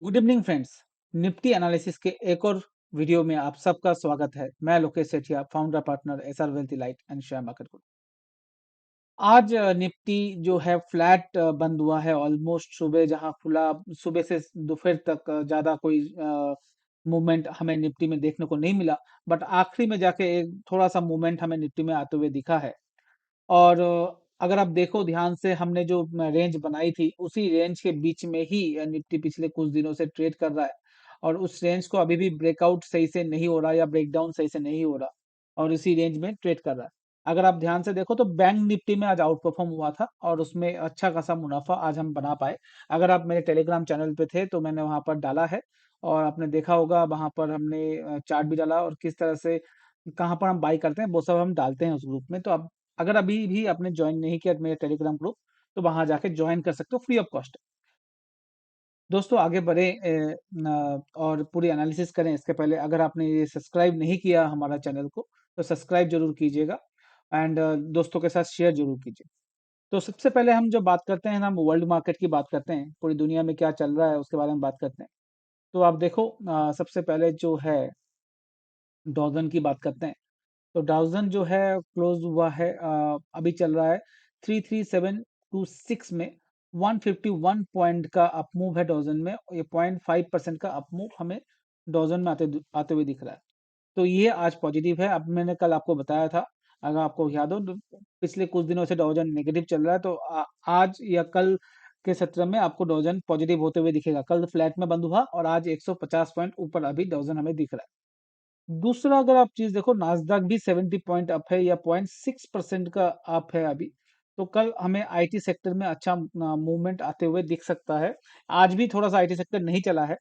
Good evening friends. Nifty analysis के एक और वीडियो में आप सबका स्वागत है। मैं Lokesh Sethia, founder partner SR wealth light and share market group. आज निफ्टी जो है फ्लैट बंद हुआ है। ऑलमोस्ट सुबह जहां खुला, सुबह से दोपहर तक ज्यादा कोई मूवमेंट हमें निफ्टी में देखने को नहीं मिला। बट आखिरी में जाके एक थोड़ा सा मूवमेंट हमें निफ्टी में आते हुए दिखा है। और अगर आप देखो ध्यान से, हमने जो रेंज बनाई थी उसी रेंज के बीच में ही निफ्टी पिछले कुछ दिनों से ट्रेड कर रहा है। और उस रेंज को अभी भी ब्रेकआउट सही से नहीं हो रहा या ब्रेकडाउन सही से नहीं हो रहा, और इसी रेंज में ट्रेड कर रहा है। अगर आप ध्यान से देखो तो बैंक निफ्टी में आज आउट परफॉर्म हुआ था और उसमें अच्छा खासा मुनाफा आज हम बना पाए। अगर आप मेरे टेलीग्राम चैनल पे थे तो मैंने वहां पर डाला है, और आपने देखा होगा वहां पर हमने चार्ट भी डाला, और किस तरह से कहाँ पर हम बाई करते हैं वो सब हम डालते हैं उस ग्रुप में। तो आप अगर अभी भी आपने ज्वाइन नहीं किया मेरे टेलीग्राम ग्रुप, तो वहां जाके ज्वाइन कर सकते हो, फ्री ऑफ कॉस्ट। दोस्तों आगे बढ़े और पूरी एनालिसिस करें इसके पहले, अगर आपने ये सब्सक्राइब नहीं किया हमारा चैनल को तो सब्सक्राइब जरूर कीजिएगा। एंड दोस्तों के साथ शेयर जरूर कीजिए। तो सबसे पहले हम जो बात करते हैं ना, हम वर्ल्ड मार्केट की बात करते हैं, पूरी दुनिया में क्या चल रहा है उसके बारे में बात करते हैं। तो आप देखो, सबसे पहले जो है डॉजन की बात करते हैं। तो डाउजन जो है क्लोज हुआ है, अभी चल रहा है 33726 में। 151 पॉइंट का अपमूव है डॉजन में। ये 0.5% का अपमूव हमें डॉजन में आते आते हुए दिख रहा है। तो ये आज पॉजिटिव है। अब मैंने कल आपको बताया था, अगर आपको याद हो तो, पिछले कुछ दिनों से डॉजन नेगेटिव चल रहा है। तो आज या कल के सत्र में आपको डॉजन पॉजिटिव होते हुए दिखेगा। कल फ्लैट में बंद हुआ और आज 150 पॉइंट ऊपर अभी डॉजन हमें दिख रहा है। दूसरा अगर आप चीज देखो, नास्डॉक भी 70 पॉइंट अप है या 0.6% का अप है अभी। तो कल हमें आईटी सेक्टर में अच्छा मूवमेंट आते हुए दिख सकता है। आज भी थोड़ा सा आईटी सेक्टर नहीं चला है,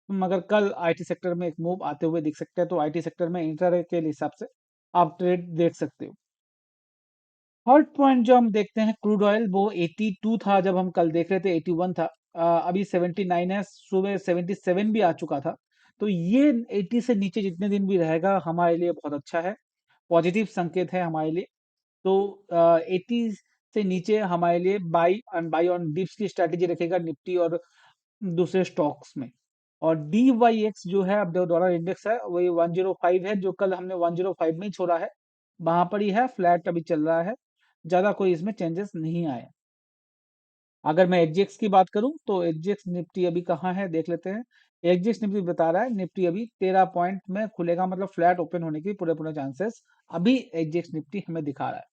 मगर कल आईटी सेक्टर में एक मूव आते हुए दिख सकता है। तो आईटी सेक्टर में इंट्राडे के हिसाब से आप ट्रेड देख सकते हो। थर्ड पॉइंट जो हम देखते हैं, क्रूड ऑयल, वो 82 था जब हम कल देख रहे थे, 81 था। अभी 79 है, सुबह 77 भी आ चुका था। तो ये 80 से नीचे जितने दिन भी रहेगा हमारे लिए बहुत अच्छा है, पॉजिटिव संकेत है हमारे लिए। तो 80 से नीचे हमारे लिए बाई ऑन डिप्स की स्ट्रैटेजी रखेगा निफ्टी और दूसरे स्टॉक्स में। और DYX जो है, अब जो डॉलर इंडेक्स है, वही 105 है, जो कल हमने 105 में ही छोड़ा है। वहां पर ही है, फ्लैट अभी चल रहा है, ज्यादा कोई इसमें चेंजेस नहीं आए। अगर मैं एचजीएक्स की बात करूं तो एचजीएक्स निफ्टी अभी कहाँ है देख लेते हैं। एचजीएक्स निफ्टी बता रहा है निफ्टी अभी 13 पॉइंट में खुलेगा, मतलब फ्लैट ओपन होने की पूरे पूरे चांसेस अभी एचजीएक्स निफ्टी हमें दिखा रहा है।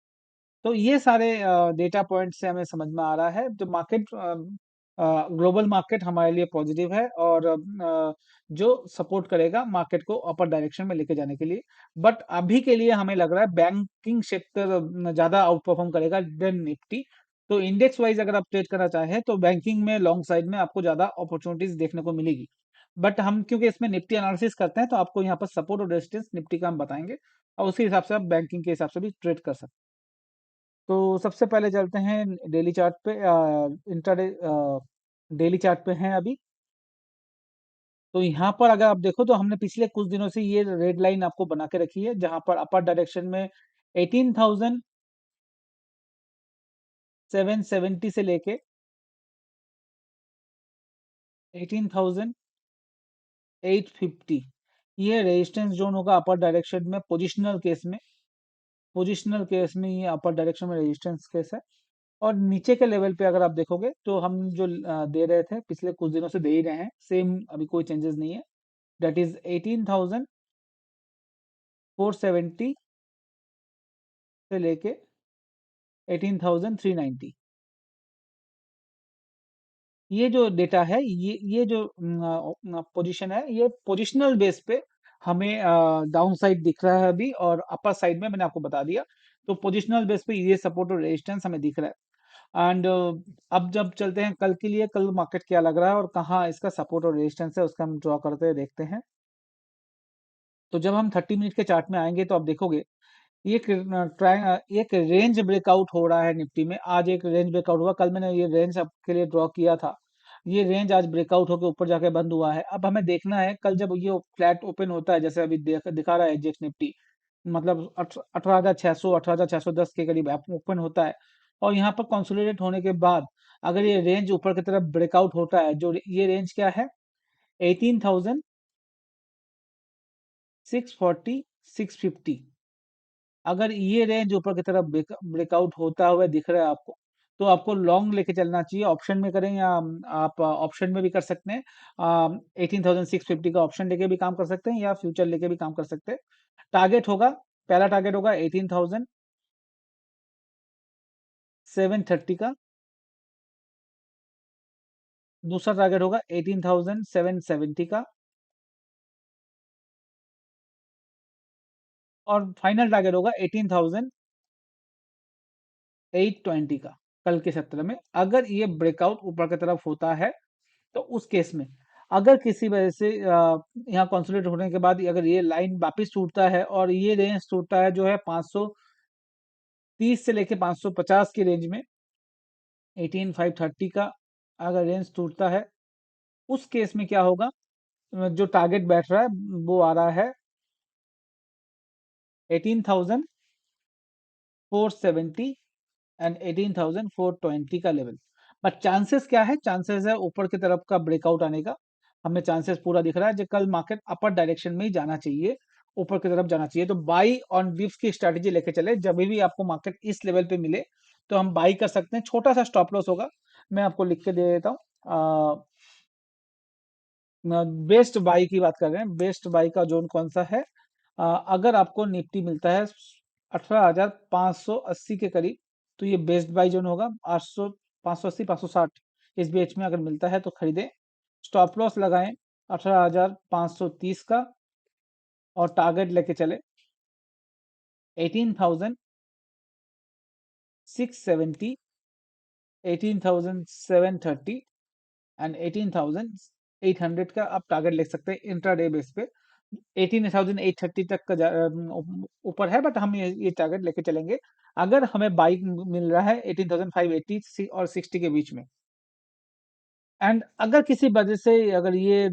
तो ये सारे डेटा पॉइंट से हमें समझ में आ रहा है, जो मार्केट, ग्लोबल मार्केट हमारे लिए पॉजिटिव है, और जो सपोर्ट करेगा मार्केट को अपर डायरेक्शन में लेके जाने के लिए। बट अभी के लिए हमें लग रहा है बैंकिंग सेक्टर ज्यादा आउट परफॉर्म करेगा देन निफ्टी। तो इंडेक्स वाइज अगर आप ट्रेड करना चाहें तो बैंकिंग में लॉन्ग साइड में आपको ज्यादा अपॉर्चुनिटीज देखने को मिलेगी। बट हम क्योंकि इसमें निफ्टी एनालिसिस करते हैं, तो आपको यहाँ पर सपोर्ट और रेजिस्टेंस निफ्टी का हम बताएंगे, और उसी हिसाब से आप बैंकिंग के हिसाब से भी ट्रेड कर सकते हैं। तो सबसे पहले चलते हैं डेली चार्ट पे, इंट्राडे डेली चार्ट पे हैं अभी। तो यहाँ पर अगर आप देखो तो हमने पिछले कुछ दिनों से ये रेड लाइन आपको बना के रखी है, जहां पर अपर डायरेक्शन में 18,770 से लेके 18,850, ये रेजिस्टेंस जोन होगा अपर डायरेक्शन में। पोजिशनल केस में ये अपर डायरेक्शन में रेजिस्टेंस केस है। और नीचे के लेवल पे अगर आप देखोगे तो हम जो दे रहे थे पिछले कुछ दिनों से दे ही रहे हैं, सेम, अभी कोई चेंजेस नहीं है। दैट इज 18,470 से लेके 18,390। ये जो डेटा है, ये जो पोजीशन है, ये पोजिशनल बेस पे हमें डाउन साइड दिख रहा है अभी, और अपर साइड में मैंने आपको बता दिया। तो पोजिशनल बेस पे ये सपोर्ट और रेजिस्टेंस हमें दिख रहा है। एंड अब जब चलते हैं कल के लिए, कल मार्केट क्या लग रहा है और कहाँ इसका सपोर्ट और रेजिस्टेंस है, उसका हम ड्रॉ करते हैं, देखते हैं। तो जब हम 30 मिनट के चार्ट में आएंगे तो आप देखोगे एक रेंज ब्रेकआउट हो रहा है निफ्टी में। आज एक रेंज ब्रेकआउट हुआ, कल मैंने ये रेंज आपके लिए ड्रॉ किया था। ये रेंज आज ब्रेकआउट होकर ऊपर जाके बंद हुआ है। अब हमें देखना है कल जब ये फ्लैट ओपन होता है, जैसे अभी दिखा रहा है एजेक्स निफ्टी, मतलब 18,600 18,610 के करीब ओपन होता है। और यहाँ पर कंसोलिडेट होने के बाद अगर ये रेंज ऊपर की तरफ ब्रेकआउट होता है, जो ये रेंज क्या है, 18,640, 650, अगर ये रेंज ऊपर की तरफ ब्रेकआउट होता हुआ दिख रहा है आपको, तो आपको लॉन्ग लेके चलना चाहिए। ऑप्शन में करें या आप ऑप्शन में भी कर सकते हैं। 18,650 का ऑप्शन लेके भी काम कर सकते हैं या फ्यूचर लेके भी काम कर सकते हैं। टारगेट होगा, पहला टारगेट होगा 18,730 का, दूसरा टारगेट होगा 18,770 का, और फाइनल टारगेट होगा 18,820 का। कल के सत्र में अगर ये ब्रेकआउट ऊपर की तरफ होता है, तो उस केस में अगर किसी वजह से यहाँ कंसोलिडेट होने के बाद अगर ये लाइन वापस टूटता है और ये रेंज टूटता है जो है 530 से लेके 550 की रेंज में, 18,530 का अगर रेंज टूटता है, उस केस में क्या होगा, जो टारगेट बैठ रहा है वो आ रहा है 18,470 एंड 18,420 का लेवल। बट चांसेस क्या है, चांसेस है ऊपर की तरफ का ब्रेकआउट आने का, हमें चांसेस पूरा दिख रहा है जो कल मार्केट अपर डायरेक्शन में ही जाना चाहिए, ऊपर की तरफ जाना चाहिए। तो बाई ऑन डिप्स की स्ट्रेटेजी लेके चले, जब भी आपको मार्केट इस लेवल पे मिले तो हम बाई कर सकते हैं। छोटा सा स्टॉप लॉस होगा, मैं आपको लिख के दे देता हूँ। बेस्ट बाई की बात कर रहे हैं, बेस्ट बाई का जोन कौन सा है? अगर आपको निफ्टी मिलता है 18,580 के करीब, तो ये बेस्ट बाई जोन होगा। 800, 580, 560 इस बीच में अगर मिलता है तो खरीदें। स्टॉप लॉस लगाएं 18,530 का, और टारगेट लेके चले 18,670, 18,730 एंड 18,800 का आप टारगेट ले सकते हैं इंट्राडे बेस पे। 18,830 तक का ऊपर है, बट हम ये टारगेट लेके चलेंगे अगर हमें बाइक मिल रहा है 18,580 और 60 के बीच में। एंड अगर किसी वजह से अगर ये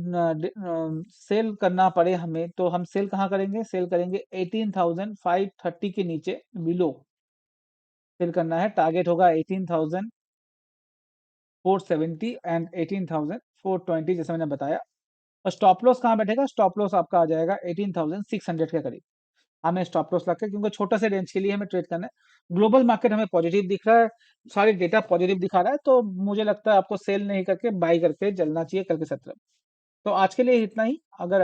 सेल करना पड़े हमें, तो हम सेल कहाँ करेंगे? सेल करेंगे 18,530 के नीचे, बिलो सेल करना है। टारगेट होगा 18,470 एंड 18,420, जैसे मैंने बताया। और स्टॉप लॉस कहाँ बैठेगा? स्टॉप लॉस आपका आ जाएगा 18,600 के करीब। हमें स्टॉप लॉस रखकर, क्योंकि छोटा से रेंज के लिए हमें ट्रेड करना है। ग्लोबल मार्केट हमें पॉजिटिव दिख रहा है, सारे डेटा पॉजिटिव दिखा रहा है, तो मुझे लगता है आपको सेल नहीं करके बाई करके चलना चाहिए कल के सत्र में। तो आज के लिए इतना ही। अगर